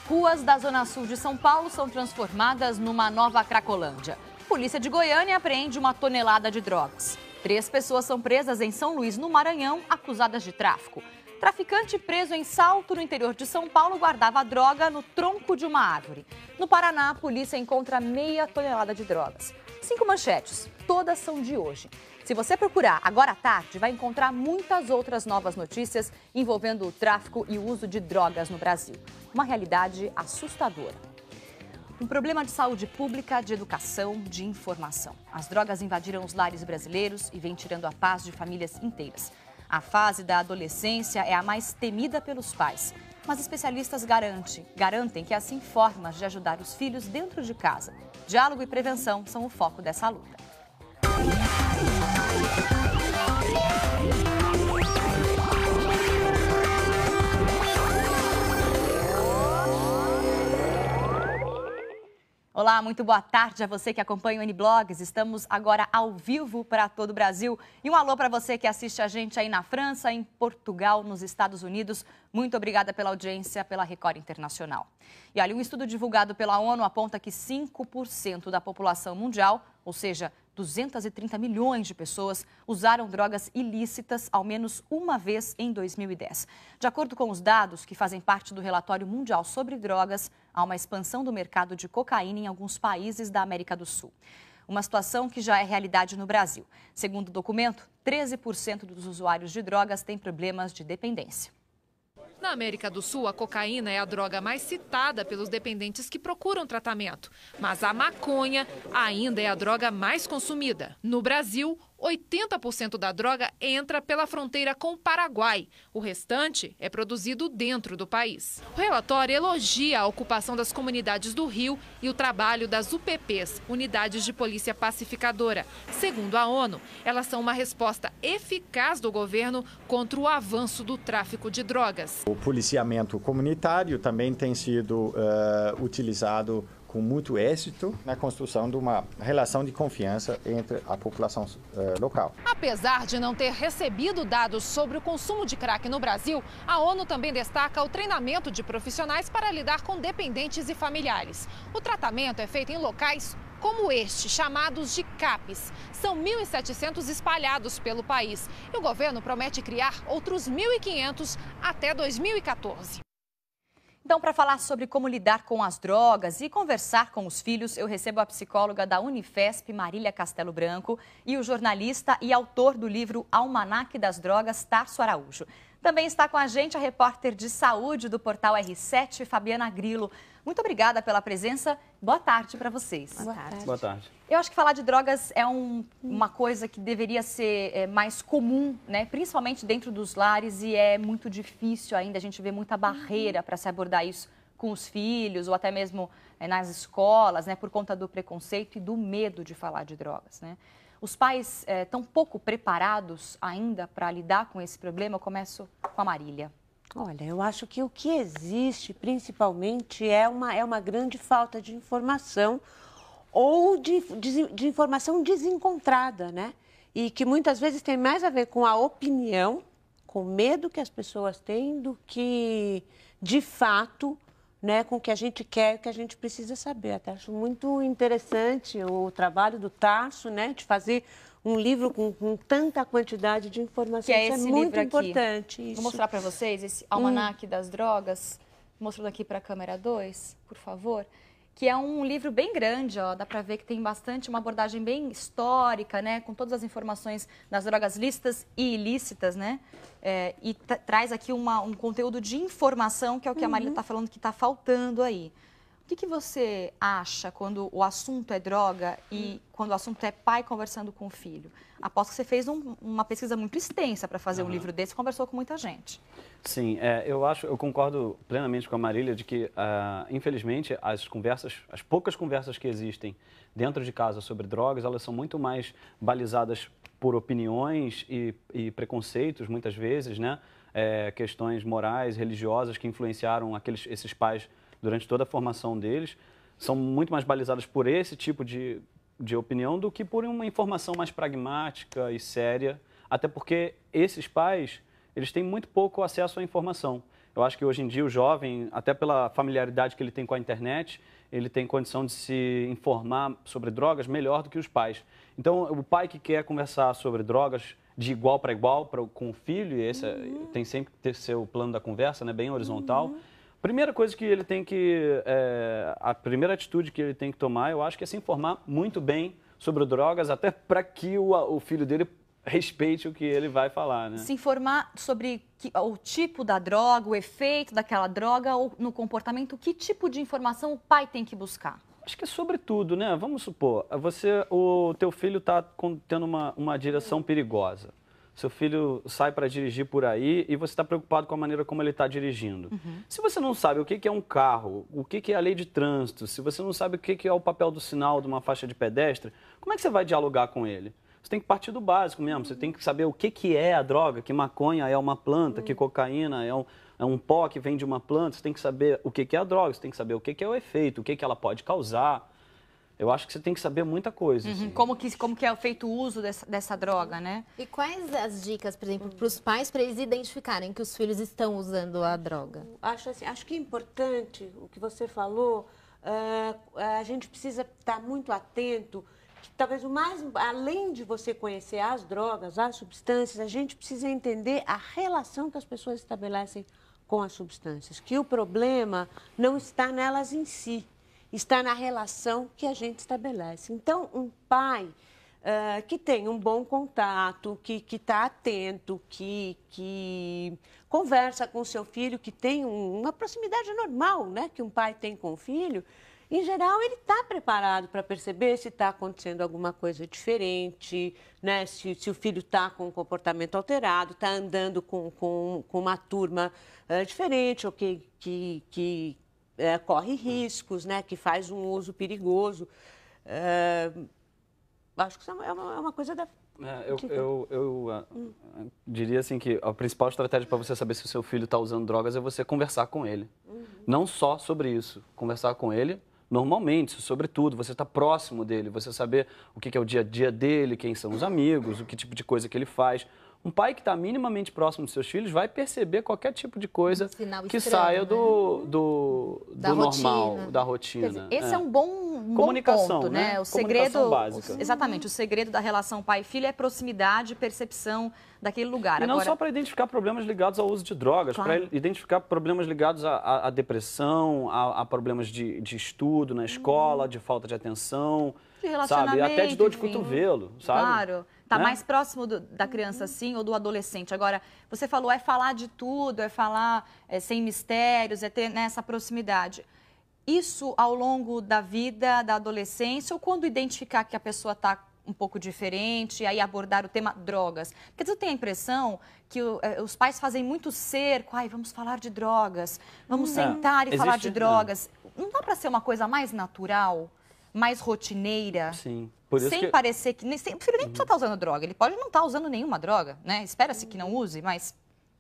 Ruas da Zona Sul de São Paulo são transformadas numa nova Cracolândia. Polícia de Goiânia apreende 1 tonelada de drogas. 3 pessoas são presas em São Luís, no Maranhão, acusadas de tráfico. Traficante preso em Salto, no interior de São Paulo, guardava droga no tronco de uma árvore. No Paraná, a polícia encontra meia tonelada de drogas. 5 manchetes, todas são de hoje. Se você procurar agora à tarde, vai encontrar muitas outras novas notícias envolvendo o tráfico e o uso de drogas no Brasil. Uma realidade assustadora. Um problema de saúde pública, de educação, de informação. As drogas invadiram os lares brasileiros e vêm tirando a paz de famílias inteiras. A fase da adolescência é a mais temida pelos pais. Mas especialistas garantem que há sim formas de ajudar os filhos dentro de casa. Diálogo e prevenção são o foco dessa luta. Olá, muito boa tarde a você que acompanha o N-Blogs. Estamos agora ao vivo para todo o Brasil. E um alô para você que assiste a gente aí na França, em Portugal, nos Estados Unidos. Muito obrigada pela audiência, pela Record Internacional. E olha, um estudo divulgado pela ONU aponta que 5% da população mundial, ou seja, 230 milhões de pessoas, usaram drogas ilícitas ao menos uma vez em 2010. De acordo com os dados que fazem parte do relatório mundial sobre drogas, há uma expansão do mercado de cocaína em alguns países da América do Sul. Uma situação que já é realidade no Brasil. Segundo o documento, 13% dos usuários de drogas têm problemas de dependência. Na América do Sul, a cocaína é a droga mais citada pelos dependentes que procuram tratamento. Mas a maconha ainda é a droga mais consumida. No Brasil, 80% da droga entra pela fronteira com o Paraguai. O restante é produzido dentro do país. O relatório elogia a ocupação das comunidades do Rio e o trabalho das UPPs, Unidades de Polícia Pacificadora. Segundo a ONU, elas são uma resposta eficaz do governo contra o avanço do tráfico de drogas. O policiamento comunitário também tem sido utilizado com muito êxito na construção de uma relação de confiança entre a população local. Apesar de não ter recebido dados sobre o consumo de crack no Brasil, a ONU também destaca o treinamento de profissionais para lidar com dependentes e familiares. O tratamento é feito em locais como este, chamados de CAPs. São 1.700 espalhados pelo país. E o governo promete criar outros 1.500 até 2014. Então, para falar sobre como lidar com as drogas e conversar com os filhos, eu recebo a psicóloga da Unifesp, Marília Castelo Branco, e o jornalista e autor do livro Almanaque das Drogas, Tarso Araújo. Também está com a gente a repórter de saúde do portal R7, Fabiana Grillo. Muito obrigada pela presença. Boa tarde para vocês. Boa tarde. Boa tarde. Eu acho que falar de drogas é uma coisa que deveria ser mais comum, né? Principalmente dentro dos lares, e é muito difícil ainda. A gente vê muita barreira para se abordar isso com os filhos ou até mesmo nas escolas, né? Por conta do preconceito e do medo de falar de drogas, né? Os pais estão pouco preparados ainda para lidar com esse problema. Eu começo com a Marília. Olha, eu acho que o que existe principalmente é uma grande falta de informação ou de informação desencontrada, né? E que muitas vezes tem mais a ver com a opinião, com o medo que as pessoas têm do que, de fato, né, com o que a gente quer e o que a gente precisa saber. Até acho muito interessante o trabalho do Tarso, né, de fazer um livro com tanta quantidade de informações. Que é esse muito livro aqui. Importante. Isso. Vou mostrar para vocês esse Almanaque das Drogas. Mostrando aqui para a câmera 2, por favor. Que é um livro bem grande, ó, dá para ver que tem bastante, uma abordagem bem histórica, né, com todas as informações das drogas lícitas e ilícitas, né, e traz aqui um conteúdo de informação, que é o que a Marília está falando que está faltando aí. O que você acha quando o assunto é droga e quando o assunto é pai conversando com o filho? Aposto que você fez uma pesquisa muito extensa para fazer um livro desse, conversou com muita gente. Sim, eu concordo plenamente com a Marília de que, infelizmente, as poucas conversas que existem dentro de casa sobre drogas, elas são muito mais balizadas por opiniões e preconceitos, muitas vezes, né? Questões morais, religiosas que influenciaram esses pais durante toda a formação deles, são muito mais balizadas por esse tipo de opinião do que por uma informação mais pragmática e séria, até porque esses pais, eles têm muito pouco acesso à informação. Eu acho que hoje em dia o jovem, até pela familiaridade que ele tem com a internet, ele tem condição de se informar sobre drogas melhor do que os pais. Então, o pai que quer conversar sobre drogas de igual para igual com o filho, e esse tem sempre que ter seu plano da conversa, né, bem horizontal. Primeira coisa que ele tem que, a primeira atitude que ele tem que tomar, eu acho que é se informar muito bem sobre drogas, até para que o filho dele respeite o que ele vai falar, né? Se informar sobre o tipo da droga, o efeito daquela droga ou no comportamento, que tipo de informação o pai tem que buscar? Acho que é sobre tudo, né? Vamos supor, o teu filho está tendo uma direção perigosa. Seu filho sai para dirigir por aí e você está preocupado com a maneira como ele está dirigindo. Se você não sabe o que é um carro, o que é a lei de trânsito, se você não sabe o que é o papel do sinal de uma faixa de pedestre, como é que você vai dialogar com ele? Você tem que partir do básico mesmo, você tem que saber o que é a droga, que maconha é uma planta, que cocaína é um pó que vem de uma planta, você tem que saber o que é a droga, você tem que saber o que é o efeito, o que ela pode causar. Eu acho que você tem que saber muita coisa. Assim. Como que é feito o uso dessa droga, né? E quais as dicas, por exemplo, para os pais, para eles identificarem que os filhos estão usando a droga? Acho que é importante o que você falou, a gente precisa estar muito atento. Talvez além de você conhecer as drogas, as substâncias, a gente precisa entender a relação que as pessoas estabelecem com as substâncias. Que o problema não está nelas em si, está na relação que a gente estabelece. Então, um pai que tem um bom contato, que está atento, que conversa com o seu filho, que tem uma proximidade normal, né, que um pai tem com o filho, em geral, ele está preparado para perceber se está acontecendo alguma coisa diferente, né? Se o filho está com um comportamento alterado, está andando com uma turma diferente ou que corre riscos, né? Que faz um uso perigoso. Acho que isso é uma coisa da... Eu diria assim que a principal estratégia para você saber se o seu filho está usando drogas é você conversar com ele. Não só sobre isso, conversar com ele normalmente, sobre tudo, você está próximo dele, você saber o que é o dia a dia dele, quem são os amigos, o que tipo de coisa que ele faz. Um pai que está minimamente próximo dos seus filhos vai perceber qualquer tipo de coisa que saia do normal, da rotina. Dizer, esse é um bom comunicação, ponto, né? O segredo, exatamente, o segredo da relação pai e filho é proximidade e percepção daquele lugar. E não só para identificar problemas ligados ao uso de drogas, para identificar problemas ligados à depressão, a problemas de estudo na escola, de falta de atenção, de relacionamento, sabe? Até de dor de cotovelo, sabe? Claro. Está mais próximo da criança, assim, ou do adolescente. Agora, você falou, é falar de tudo, é falar sem mistérios, é ter essa proximidade. Isso ao longo da vida, da adolescência, ou quando identificar que a pessoa está um pouco diferente, aí abordar o tema drogas? Porque você tem a impressão que os pais fazem muito cerco, vamos falar de drogas, vamos sentar e falar de drogas. Não dá para ser uma coisa mais natural, mais rotineira? Sim. Sem parecer que... O filho nem precisa estar usando droga, ele pode não estar usando nenhuma droga, né? Espera-se que não use, mas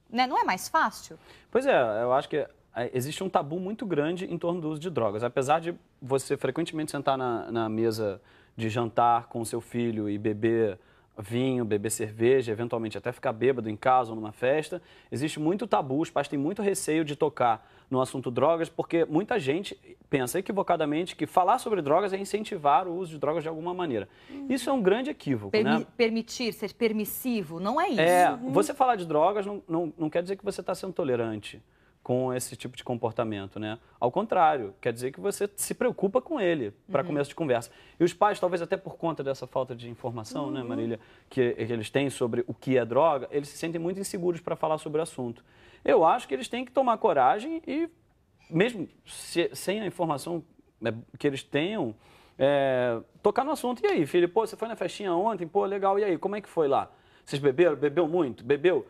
não é mais fácil? Pois é, eu acho que existe um tabu muito grande em torno do uso de drogas. Apesar de você frequentemente sentar na mesa de jantar com o seu filho e beber vinho, beber cerveja, eventualmente até ficar bêbado em casa ou numa festa, existe muito tabu, os pais têm muito receio de tocar no assunto drogas, porque muita gente pensa equivocadamente que falar sobre drogas é incentivar o uso de drogas de alguma maneira. Isso é um grande equívoco, né? Permitir, ser permissivo, não é isso. Você falar de drogas não quer dizer que você está sendo tolerante com esse tipo de comportamento, né? Ao contrário, quer dizer que você se preocupa com ele para começo de conversa. E os pais, talvez até por conta dessa falta de informação, né, Marília, que eles têm sobre o que é droga, eles se sentem muito inseguros para falar sobre o assunto. Eu acho que eles têm que tomar coragem e, mesmo sem a informação que eles tenham, tocar no assunto. E aí, filho, você foi na festinha ontem? Legal, e aí, como é que foi lá? Vocês beberam? Bebeu muito? Bebeu?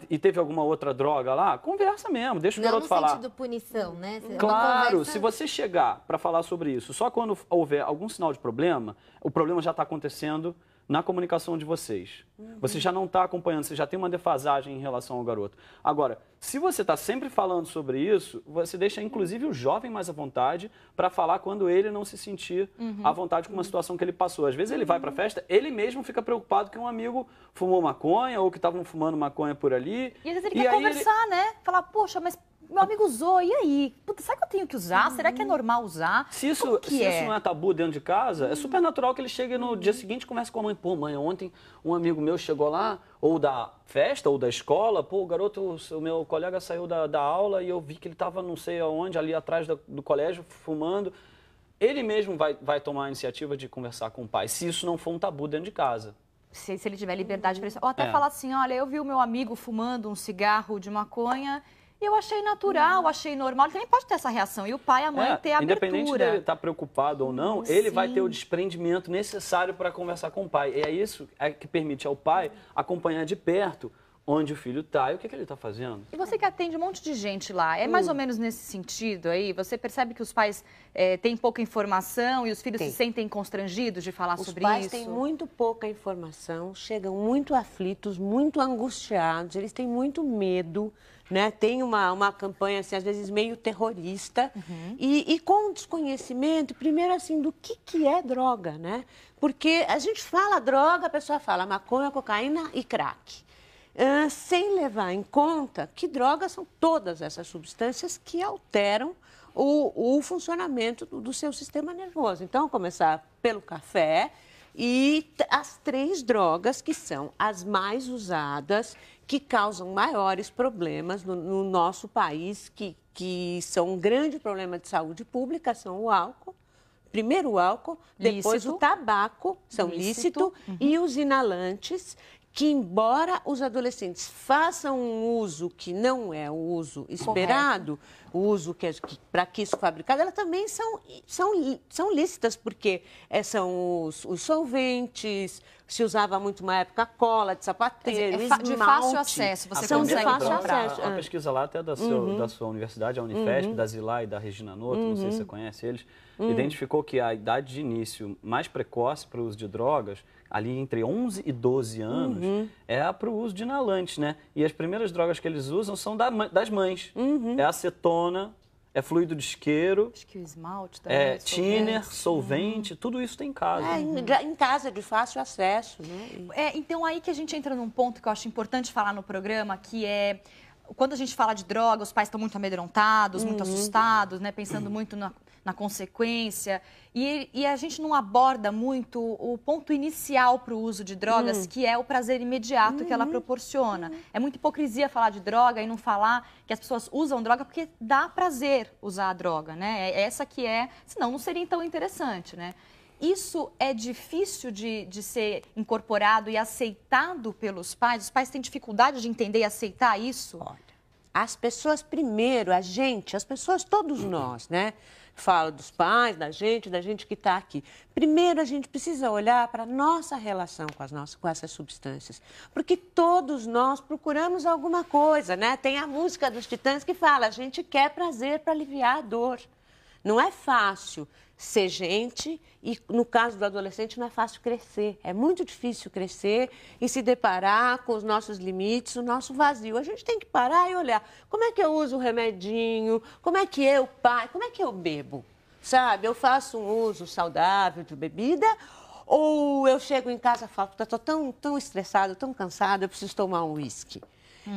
E teve alguma outra droga lá? Conversa mesmo, deixa o garoto falar. Não no sentido punição, né? Claro, se você chegar para falar sobre isso, só quando houver algum sinal de problema, o problema já está acontecendo na comunicação de vocês. Você já não está acompanhando, você já tem uma defasagem em relação ao garoto. Agora, se você está sempre falando sobre isso, você deixa inclusive o jovem mais à vontade para falar quando ele não se sentir à vontade com uma situação que ele passou. Às vezes ele vai para a festa, ele mesmo fica preocupado que um amigo fumou maconha ou que estavam fumando maconha por ali. E às vezes ele quer conversar, né? Falar, poxa, mas meu amigo usou, e aí? Puta, será que eu tenho que usar? Será que é normal usar? Se isso não é tabu dentro de casa, é super natural que ele chegue no dia seguinte e converse com a mãe. Pô, mãe, ontem um amigo meu chegou lá, ou da festa, ou da escola, pô, o garoto, o meu colega saiu da aula e eu vi que ele estava não sei aonde, ali atrás do colégio, fumando. Ele mesmo vai tomar a iniciativa de conversar com o pai, se isso não for um tabu dentro de casa. Se ele tiver liberdade para isso. Ou até falar assim, olha, eu vi o meu amigo fumando um cigarro de maconha... Eu achei natural, achei normal. Ele também pode ter essa reação. E o pai e a mãe ter a abertura. Independente dele estar preocupado ou não, ele vai ter o desprendimento necessário para conversar com o pai. E é isso que permite ao pai acompanhar de perto onde o filho está e o que ele está fazendo. E você que atende um monte de gente lá, é mais ou menos nesse sentido aí? Você percebe que os pais têm pouca informação e os filhos se sentem constrangidos de falar sobre isso? Os pais têm muito pouca informação, chegam muito aflitos, muito angustiados, eles têm muito medo. Né? Tem uma campanha, assim, às vezes, meio terrorista. E com desconhecimento, primeiro, assim, do que é droga, né? Porque a gente fala droga, a pessoa fala maconha, cocaína e crack. Sem levar em conta que drogas são todas essas substâncias que alteram o funcionamento do seu sistema nervoso. Então, começar pelo café e as 3 drogas que são as mais usadas, que causam maiores problemas no nosso país, que são um grande problema de saúde pública, são o álcool, primeiro o álcool, depois o tabaco, são lícito, e os inalantes, que embora os adolescentes façam um uso que não é o uso esperado, o uso para que isso fabricado, elas também são lícitas, porque são os solventes, se usava muito uma época cola de sapateiro, de fácil acesso, você consegue comprar. A pesquisa lá até da sua universidade, a Unifesp, da Zilá e da Regina Noto, não sei se você conhece eles, identificou que a idade de início mais precoce para o uso de drogas, ali entre 11 e 12 anos, é para o uso de inalantes, né? E as primeiras drogas que eles usam são das mães. É acetona, é fluido de isqueiro. Acho que o esmalte também. É thinner, solvente, tudo isso tem em casa. Em casa, de fácil acesso, né? Então aí que a gente entra num ponto que eu acho importante falar no programa, que é... Quando a gente fala de droga, os pais estão muito amedrontados, muito assustados, né? Pensando muito na consequência. E a gente não aborda muito o ponto inicial para o uso de drogas, que é o prazer imediato que ela proporciona. É muita hipocrisia falar de droga e não falar que as pessoas usam droga porque dá prazer usar a droga, né? Essa que senão não seria tão interessante, né? Isso é difícil de ser incorporado e aceitado pelos pais? Os pais têm dificuldade de entender e aceitar isso? Olha, as pessoas primeiro, as pessoas, todos nós, né? Falo dos pais, da gente que está aqui. Primeiro, a gente precisa olhar para a nossa relação com essas substâncias. Porque todos nós procuramos alguma coisa, né? Tem a música dos Titãs que fala, a gente quer prazer para aliviar a dor. Não é fácil ser gente e, no caso do adolescente, não é fácil crescer. É muito difícil crescer e se deparar com os nossos limites, o nosso vazio. A gente tem que parar e olhar como é que eu uso o remedinho, como é que eu bebo, sabe? Eu faço um uso saudável de bebida ou eu chego em casa e falo, estou tão estressado, tão cansado, eu preciso tomar um uísque.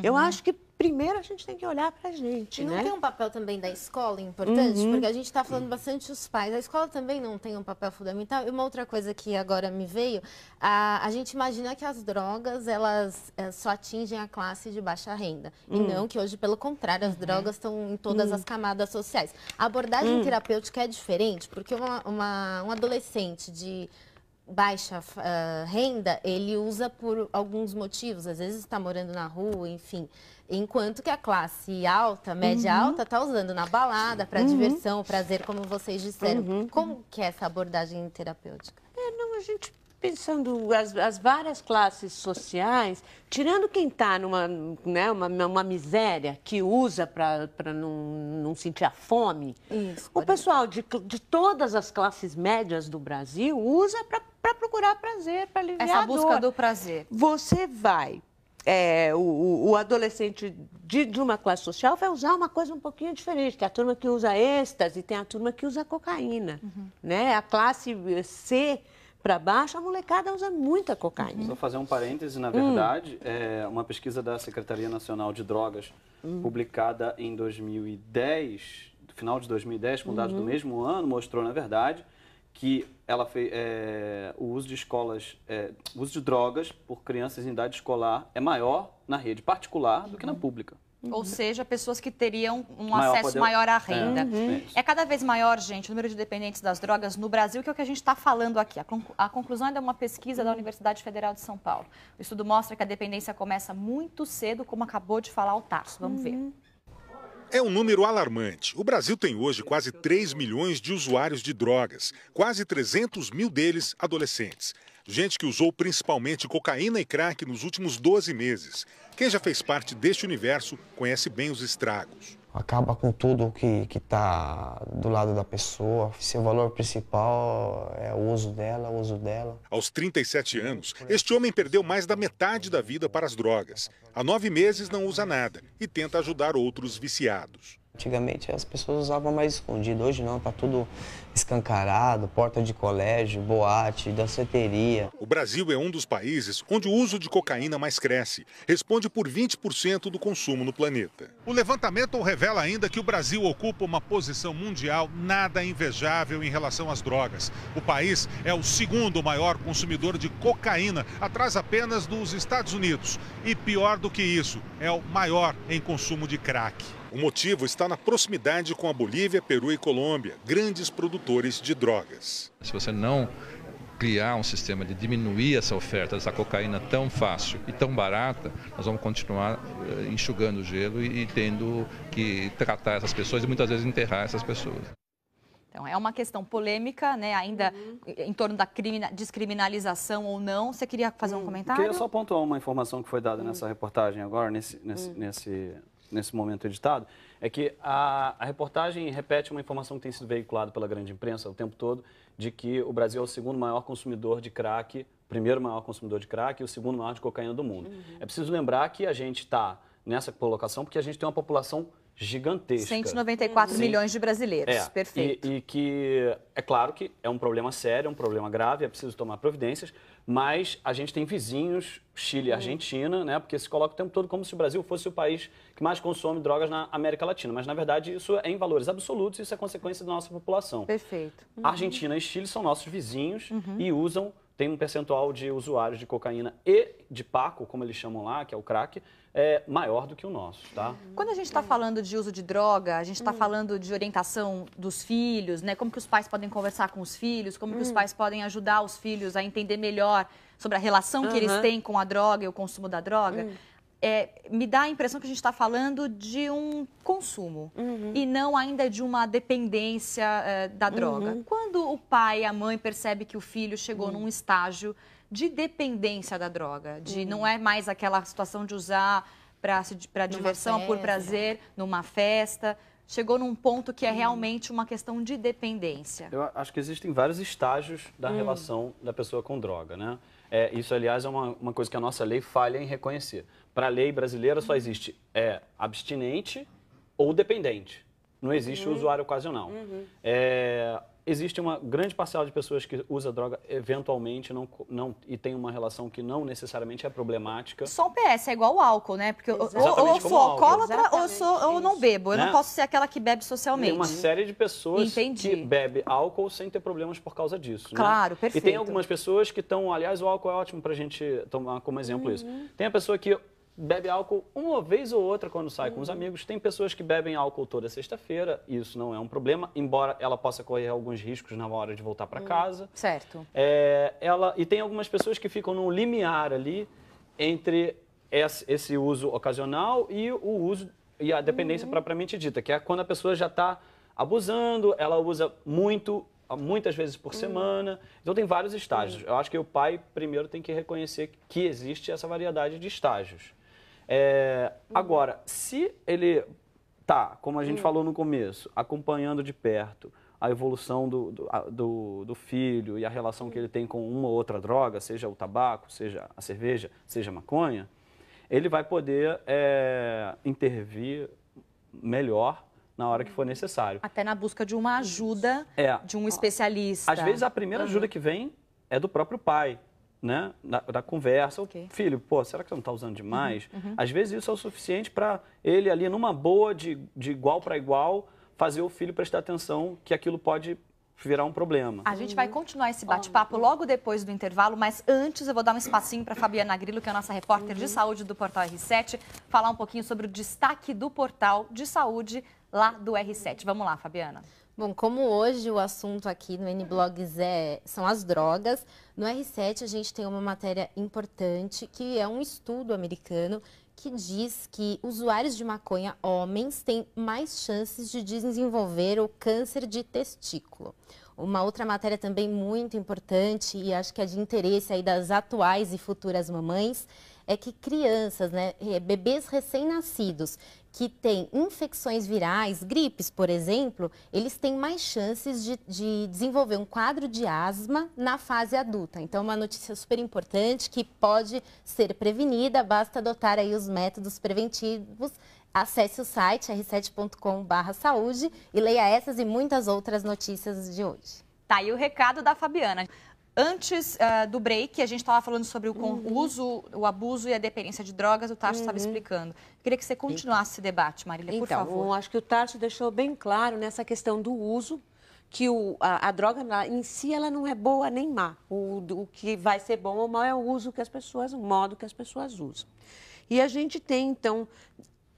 Eu acho que primeiro a gente tem que olhar para a gente, né? E não tem um papel também da escola importante? Porque a gente está falando bastante dos pais. A escola também não tem um papel fundamental. E uma outra coisa que agora me veio, a gente imagina que as drogas, elas só atingem a classe de baixa renda. E não que hoje, pelo contrário, as drogas estão em todas as camadas sociais. A abordagem terapêutica é diferente, porque um adolescente de baixa renda, ele usa por alguns motivos, às vezes está morando na rua, enfim. Enquanto que a classe alta, média alta, está usando na balada, para diversão, prazer, como vocês disseram. Como que é essa abordagem terapêutica? A gente pensando as várias classes sociais, tirando quem está numa miséria, que usa para não sentir a fome, o pessoal de todas as classes médias do Brasil usa para procurar prazer, para aliviar a dor. Essa busca do prazer. Você vai... o adolescente de uma classe social vai usar uma coisa um pouquinho diferente. Tem a turma que usa êxtase, tem a turma que usa cocaína. Né? A classe C para baixo, a molecada usa muita cocaína. Só fazer um parêntese, na verdade, uma pesquisa da Secretaria Nacional de Drogas, publicada em 2010, no final de 2010, com dados do mesmo ano, mostrou, na verdade, que ela fez, o uso de drogas por crianças em idade escolar é maior na rede particular do que na pública. Ou seja, pessoas que teriam um acesso maior à renda. É cada vez maior, gente, o número de dependentes das drogas no Brasil, que é o que a gente está falando aqui. A conclusão é de uma pesquisa da Universidade Federal de São Paulo. O estudo mostra que a dependência começa muito cedo, como acabou de falar o Tarso. Vamos ver. É um número alarmante. O Brasil tem hoje quase 3 milhões de usuários de drogas, quase 300 mil deles adolescentes. Gente que usou principalmente cocaína e crack nos últimos 12 meses. Quem já fez parte deste universo conhece bem os estragos. Acaba com tudo que está do lado da pessoa. Seu valor principal é o uso dela, Aos 37 anos, este homem perdeu mais da metade da vida para as drogas. Há 9 meses não usa nada e tenta ajudar outros viciados. Antigamente as pessoas usavam mais escondido, hoje não, tá tudo escancarado, porta de colégio, boate, danceteria. O Brasil é um dos países onde o uso de cocaína mais cresce, responde por 20% do consumo no planeta. O levantamento revela ainda que o Brasil ocupa uma posição mundial nada invejável em relação às drogas. O país é o segundo maior consumidor de cocaína, atrás apenas dos Estados Unidos. E pior do que isso, é o maior em consumo de crack. O motivo está na proximidade com a Bolívia, Peru e Colômbia, grandes produtores de drogas. Se você não criar um sistema de diminuir essa oferta dessa cocaína tão fácil e tão barata, nós vamos continuar enxugando o gelo e tendo que tratar essas pessoas e muitas vezes enterrar essas pessoas. Então, é uma questão polêmica, né, ainda em torno da descriminalização ou não. Você queria fazer um comentário? Eu queria só pontuar uma informação que foi dada nessa reportagem agora, nesse momento editado, é que a reportagem repete uma informação que tem sido veiculada pela grande imprensa o tempo todo, de que o Brasil é o segundo maior consumidor de crack, primeiro maior consumidor de crack e o segundo maior de cocaína do mundo. É preciso lembrar que a gente está nessa colocação porque a gente tem uma população gigantesca. 194 milhões de brasileiros, perfeito. E que é claro que é um problema sério, é um problema grave, é preciso tomar providências, mas a gente tem vizinhos, Chile e Argentina, né, porque se coloca o tempo todo como se o Brasil fosse o país que mais consome drogas na América Latina, mas na verdade isso é em valores absolutos, isso é consequência da nossa população. Perfeito. Argentina e Chile são nossos vizinhos e tem um percentual de usuários de cocaína e de paco, como eles chamam lá, que é o crack, maior do que o nosso, tá? Quando a gente está falando de uso de droga, a gente está falando de orientação dos filhos, né? Como que os pais podem conversar com os filhos, como que os pais podem ajudar os filhos a entender melhor sobre a relação que eles têm com a droga e o consumo da droga. Me dá a impressão que a gente está falando de um consumo e não ainda de uma dependência da droga. Quando o pai e a mãe percebem que o filho chegou num estágio de dependência da droga, de não é mais aquela situação de usar para diversão, por prazer, numa festa, chegou num ponto que é realmente uma questão de dependência. Eu acho que existem vários estágios da relação da pessoa com droga, né? Isso, aliás, é uma coisa que a nossa lei falha em reconhecer. Para a lei brasileira só existe abstinente ou dependente. Não existe usuário ocasional. Existe uma grande parcela de pessoas que usa droga eventualmente e tem uma relação que não necessariamente é problemática. Só o PS é igual ao álcool, né? Porque ou eu sou alcoólatra ou não bebo. Eu não posso ser aquela que bebe socialmente. Tem uma série de pessoas que bebe álcool sem ter problemas por causa disso. Claro, né? perfeito. E tem algumas pessoas que estão... Aliás, o álcool é ótimo para a gente tomar como exemplo isso. Tem a pessoa que bebe álcool uma vez ou outra quando sai com os amigos. Tem pessoas que bebem álcool toda sexta-feira, isso não é um problema, embora ela possa correr alguns riscos na hora de voltar para casa. Certo. E tem algumas pessoas que ficam num limiar ali entre esse uso ocasional e o uso e a dependência propriamente dita, que é quando a pessoa já está abusando, ela usa muitas vezes por semana. Então tem vários estágios. Eu acho que o pai primeiro tem que reconhecer que existe essa variedade de estágios. Agora, se ele está, como a gente falou no começo, acompanhando de perto a evolução do filho e a relação que ele tem com uma ou outra droga, seja o tabaco, seja a cerveja, seja a maconha, ele vai poder intervir melhor na hora que for necessário. Até na busca de uma ajuda de um especialista. Às vezes a primeira ajuda que vem é do próprio pai, né? Da conversa. Okay. Filho, pô, será que você não está usando demais? Às vezes isso é o suficiente para ele ali, numa boa, de igual para igual, fazer o filho prestar atenção que aquilo pode virar um problema. A gente vai continuar esse bate-papo logo depois do intervalo, mas antes eu vou dar um espacinho para Fabiana Grillo, que é a nossa repórter de saúde do Portal R7, falar um pouquinho sobre o destaque do portal de saúde lá do R7. Vamos lá, Fabiana. Bom, como hoje o assunto aqui no N-Blogs são as drogas, no R7 a gente tem uma matéria importante, que é um estudo americano que diz que usuários de maconha homens têm mais chances de desenvolver o câncer de testículo. Uma outra matéria também muito importante, e acho que é de interesse aí das atuais e futuras mamães, é que crianças, né, bebês recém-nascidos, que têm infecções virais, gripes, por exemplo, eles têm mais chances de desenvolver um quadro de asma na fase adulta. Então, uma notícia super importante que pode ser prevenida, basta adotar aí os métodos preventivos. Acesse o site r7.com/saúde e leia essas e muitas outras notícias de hoje. Tá aí o recado da Fabiana. Antes do break, a gente estava falando sobre o uso, o abuso e a dependência de drogas, o Tarso estava explicando. Queria que você continuasse esse debate, Marília, por favor. Então, acho que o Tarso deixou bem claro nessa questão do uso, que a droga em si ela não é boa nem má. O que vai ser bom ou mal é o uso que as pessoas, o modo que as pessoas usam. E a gente tem, então,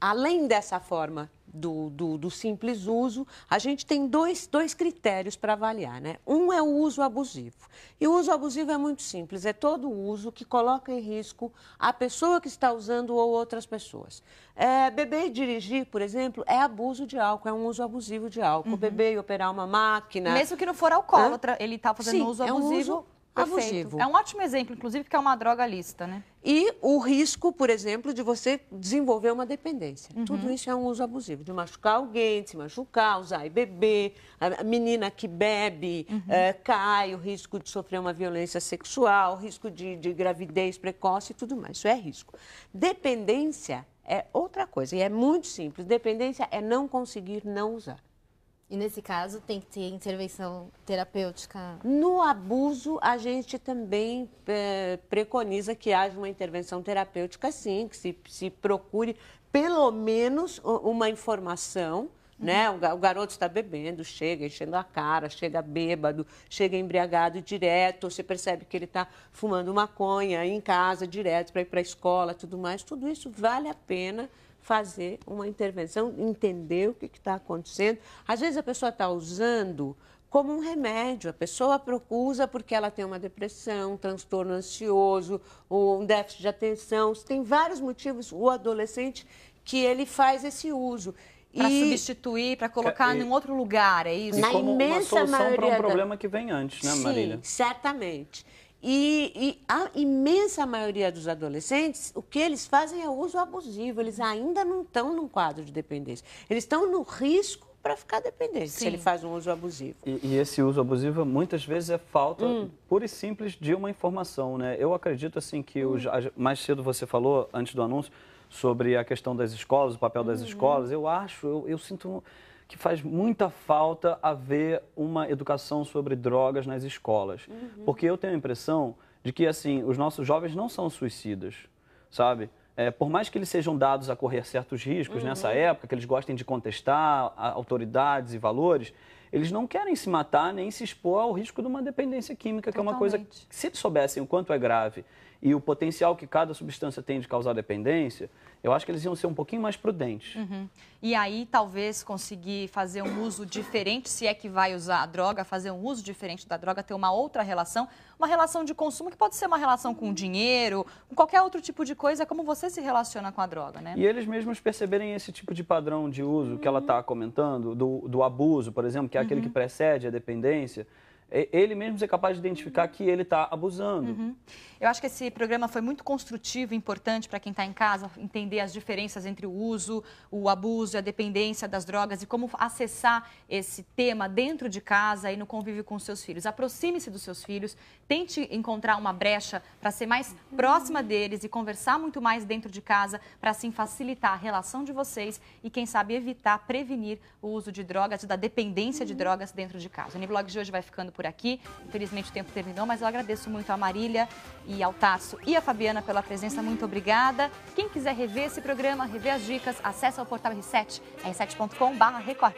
além dessa forma do simples uso, a gente tem dois critérios para avaliar, né? Um é o uso abusivo. E o uso abusivo é muito simples, é todo uso que coloca em risco a pessoa que está usando ou outras pessoas. Beber e dirigir, por exemplo, é abuso de álcool, é um uso abusivo de álcool. Beber e operar uma máquina... Mesmo que não for alcoólatra, ele está fazendo uso abusivo. Uso abusivo. É um ótimo exemplo, inclusive, porque é uma droga lícita, né? E o risco, por exemplo, de você desenvolver uma dependência. Tudo isso é um uso abusivo, de machucar alguém, de se machucar, usar e beber, a menina que bebe, cai, o risco de sofrer uma violência sexual, o risco de gravidez precoce e tudo mais. Isso é risco. Dependência é outra coisa, e é muito simples. Dependência é não conseguir não usar. E nesse caso tem que ter intervenção terapêutica? No abuso, a gente também preconiza que haja uma intervenção terapêutica, sim, que se procure pelo menos uma informação, né? O garoto está bebendo, chega enchendo a cara, chega bêbado, chega embriagado direto, você percebe que ele está fumando maconha em casa direto para ir para a escola, tudo mais. Tudo isso vale a pena fazer uma intervenção, entender o que está acontecendo. Às vezes a pessoa está usando como um remédio, a pessoa usa porque ela tem uma depressão, um transtorno ansioso, ou um déficit de atenção, tem vários motivos, o adolescente, que ele faz esse uso. Para substituir, para colocar em outro lugar, é isso? E como uma solução para um problema que vem antes, né, Marília? Sim, certamente. E a imensa maioria dos adolescentes, o que eles fazem é uso abusivo, eles ainda não estão num quadro de dependência. Eles estão no risco para ficar dependente, se ele faz um uso abusivo. E esse uso abusivo, muitas vezes, é falta pura e simples de uma informação, né? Eu acredito, assim, que mais cedo você falou, antes do anúncio, sobre a questão das escolas, o papel das escolas. Eu sinto que faz muita falta haver uma educação sobre drogas nas escolas. Porque eu tenho a impressão de que, assim, os nossos jovens não são suicidas, sabe? Por mais que eles sejam dados a correr certos riscos nessa época, que eles gostem de contestar autoridades e valores, eles não querem se matar nem se expor ao risco de uma dependência química, que é uma coisa que, se eles soubessem o quanto é grave e o potencial que cada substância tem de causar dependência, eu acho que eles iam ser um pouquinho mais prudentes. E aí, talvez, conseguir fazer um uso diferente, se é que vai usar a droga, fazer um uso diferente da droga, ter uma outra relação, uma relação de consumo que pode ser uma relação com dinheiro, com qualquer outro tipo de coisa, como você se relaciona com a droga, né? E eles mesmos perceberem esse tipo de padrão de uso que ela está comentando, do abuso, por exemplo, que é aquele que precede a dependência, ele mesmo ser capaz de identificar que ele está abusando. Eu acho que esse programa foi muito construtivo e importante para quem está em casa, entender as diferenças entre o uso, o abuso e a dependência das drogas e como acessar esse tema dentro de casa e no convívio com os seus filhos. Aproxime-se dos seus filhos, tente encontrar uma brecha para ser mais próxima deles e conversar muito mais dentro de casa para assim facilitar a relação de vocês e, quem sabe, evitar, prevenir o uso de drogas e da dependência de drogas dentro de casa. O N-Blogs de hoje vai ficando por por aqui. Infelizmente o tempo terminou, mas eu agradeço muito a Marília e ao Tasso e a Fabiana pela presença. Muito obrigada. Quem quiser rever esse programa, rever as dicas, acessa o portal R7, r7.com/Record.